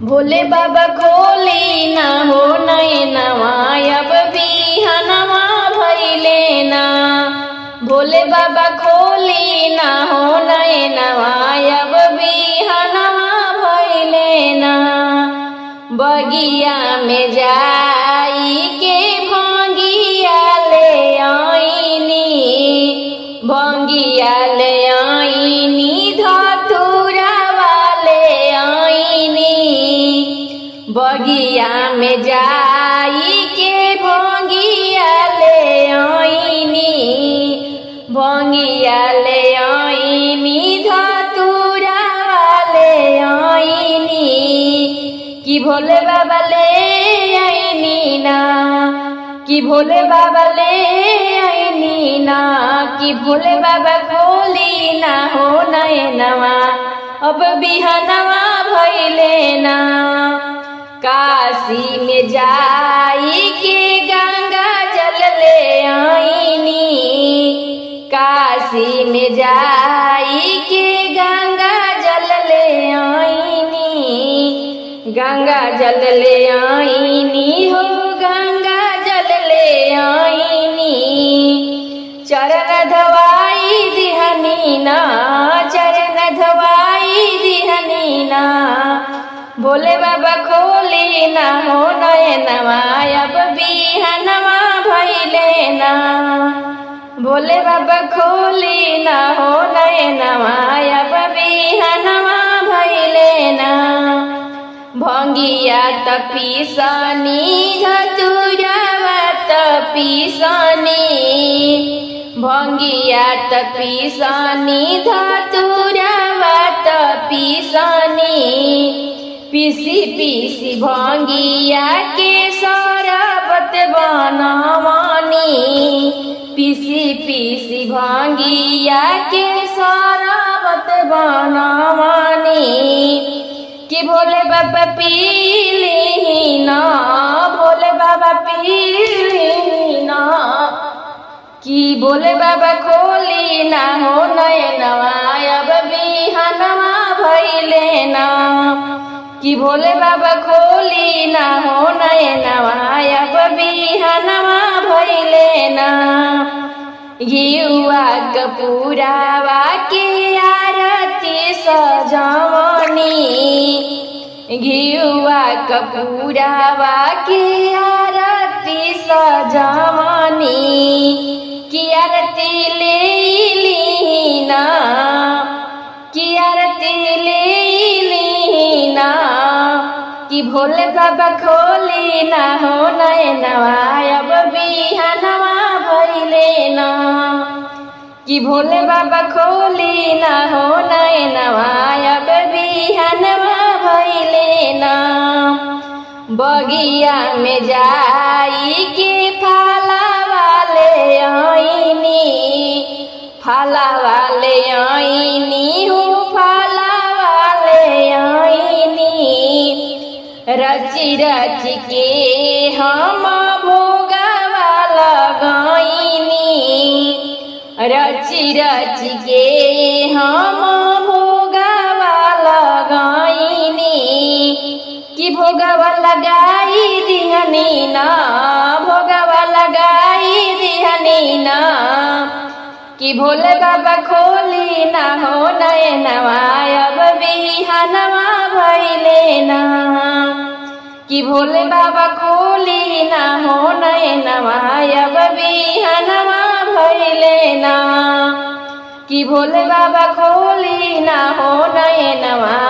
भोले बाबा खोली ना हो नयनवा अब बिहनवा भइले ना। भोले बाबा खोली ना हो नयनवा अब बिहनवा भइले ना। बगिया में जाई के भंगिया ले आईनी, भंगिया ले आईनी धतूरा वाले आईनी। बगिया में जाई के भंगिया ले आईनी, भंगिया ले आईनी धतूरा वाले आईनी। कि भोले बाबा ले आईनी ना, कि भोले बाबा ले आईनी ना। कि भोले बाबा खोली ना हो नयनवा अब बिहनवा भइले ना। काशी में जाई के गंगा जल ले आईनी, काशी में जाई के गंगा जल ले आईनी। गंगा जल ले आईनी हो गंगा जल ले आईनी। चरण धवाई दिहनी ना, चरण धवाई दिहनी ना। भोले बाबा खोली ना हो नयनवा अब बिहनवा भइले ना। भोले बाबा खोली ना हो नयनवा अब बिहनवा भइले ना। भंगिया तपीसनी धतूरावा तपीसनी, भंगिया तपीसनी धतूरावा तपीसनी। पीसी पीसी भंगिया के शरबत बनवानी, पीसी पीसी भंगिया के शरबत बनवानी। कि भोले बाबा पीली ना, भोले बाबा पीली ना। कि भोले बाबा खोली ना हो नयनवा अब बिहनवा भइले ना। कि भोले बाबा खोली ना हो नयनवा अब बिहनवा भइले ना। घिउवा कपूरावा के आरती सजवनी, घिउवा कपूरावा के आरती सजवनी। कि आरती ले ना, कि आरती ले ना। कि भोले बाबा खोली ना हो नयनवा अब बिहनवा भइले ना। कि भोले बाबा खोली ना हो नयनवा अब बिहनवा भइले ना। बगिया में जाई के फाला वाले आईनी, फाला वाले आईनी हो फाला वाले आईनी। रची रची के हम भोगवा लगाईनी, रची रची के हम भोगवा लगाईनी। कि भोगवा लगाई दिहनी ना, भोगवा लगाई दिहनी ना। कि भोले बाबा खोली ना हो नयनवा अब बिहनवा भइले ना। कि भोले बाबा खोली ना हो नयनवा अब बिहनवा भइले ना। कि भोले बाबा खोली ना हो नयनवा